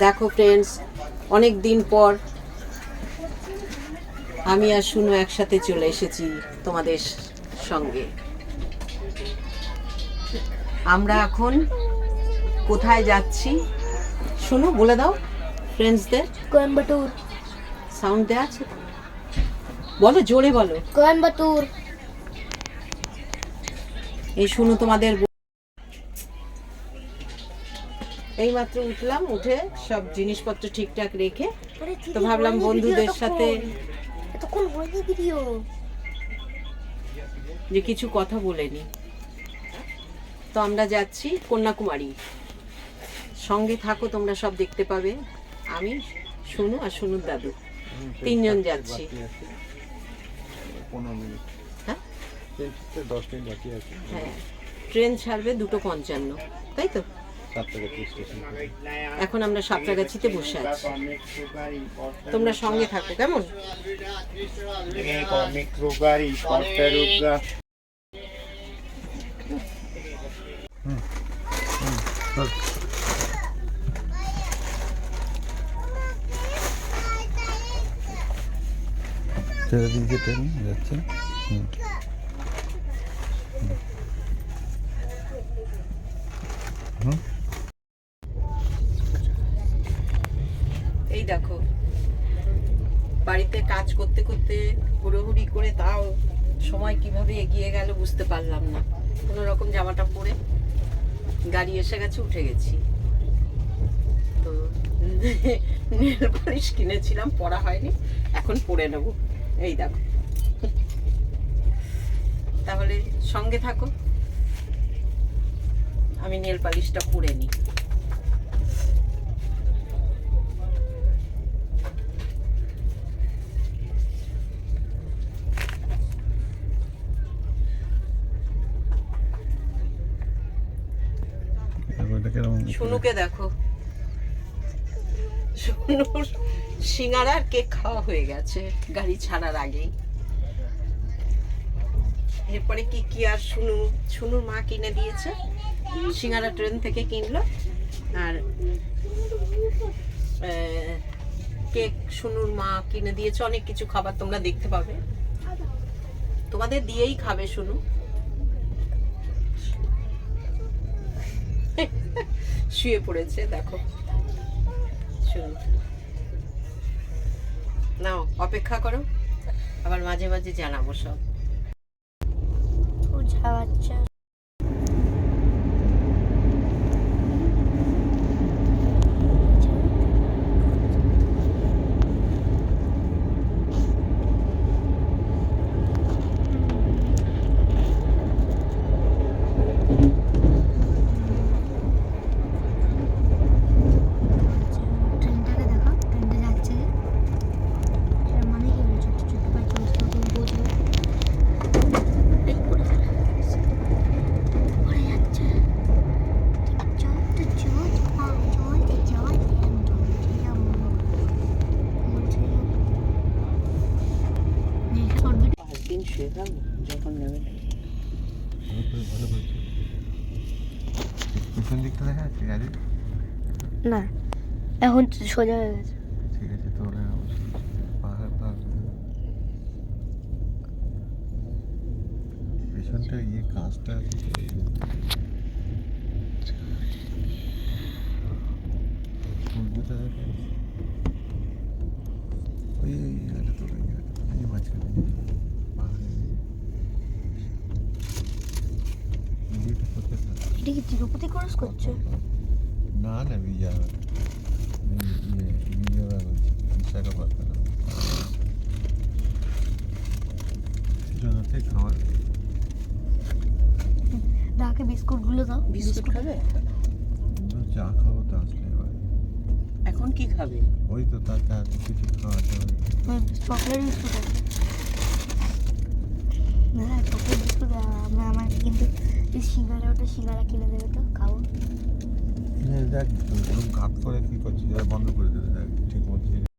দেখো ফ্রেন্ডস, অনেক দিন পর আমি আর শুনু একসাথে চলে এসেছি তোমাদের সঙ্গে। আমরা এখন কোথায় যাচ্ছি শুনু, বলে দাও ফ্রেন্ডসদের। কোয়েম্বাটুর। সাউন্ড দেওয়া আছে, বলো জোরে বলো। কোয়েম্বাটুর। এই শুনু তোমাদের এইমাত্র উঠলাম, উঠে সব জিনিসপত্র ঠিকঠাক রেখে তো ভাবলাম বন্ধুদের সাথে এতক্ষণ হয়নি ভিডিও যে কিছু কথা বলে নি। তো আমরা যাচ্ছি কন্যাকুমারী, সঙ্গে থাকো, তোমরা সব দেখতে পাবে। আমি, শুনু আর শুনুর দাদু তিনজন যাচ্ছি। হ্যাঁ হ্যাঁ, ট্রেন ছাড়বে 2:55, তাই তো? এখন আমরা সাঁতরাগাছিতে বসে আছি, তোমরা সঙ্গে থাকো কেমন। ছেড়ে দিয়েছে, ট্রেন যাচ্ছে। এই দেখো, বাড়িতে কাজ করতে করতে হুড়োহুড়ি করে তাও সময় কিভাবে এগিয়ে গেল বুঝতে পারলাম না। কোনো রকম জামাটা পরে গাড়ি এসে গেছে, উঠে গেছি। তো নেল পালিশ কিনেছিলাম, পরা হয়নি, এখন পরে নেব। এই দেখো, তাহলে সঙ্গে থাকো, আমি নেল পালিশটা পরে নিই। শুনুকে দেখো, শুনুর সিঙ্গারা আর কেক খাওয়া হয়ে গেছে গাড়ি ছাড়ার আগেই। এরপরে কি কি আর শুনুর মা কিনে দিয়েছে, সিঙ্গারা ট্রেন থেকে কিনলো, আর কেক শুনুর মা কিনে দিয়েছে। অনেক কিছু খাবার তোমরা দেখতে পাবে, তোমাদের দিয়েই খাবে শুনু। শুয়ে পড়েছে দেখো শুনু। নাও অপেক্ষা করো, আবার মাঝে মাঝে জানাবো সব। বাচ্চা যখন নেবে পিছন দিকটা দেখা যাচ্ছে গাড়ি? না, এখন সোজা হয়ে গেছে। ঠিক আছে, তোলে পাহাড় পেছনটা কাজটা ওই মাঝখানে এটা কি তিরুপতি ক্রস করছে? না না, বিশাখাপত্তনম খাওয়ার। দাকে বিস্কুটগুলো দাও। বিস্কুট খাবে? চা খাবো তো আসলে। এখন কি খাবে? ওই তো তার কিছু খাওয়াতে হবে। চকলেট বিস্কুট আছে না? চকলেট বিস্কুট আমার কিন্তু সিঙ্গারা কিনে দেবে তো খাবো। দেখ ঘাত করে কি করছিস, বন্ধ করে দেবে। দেখ ঠিক মতো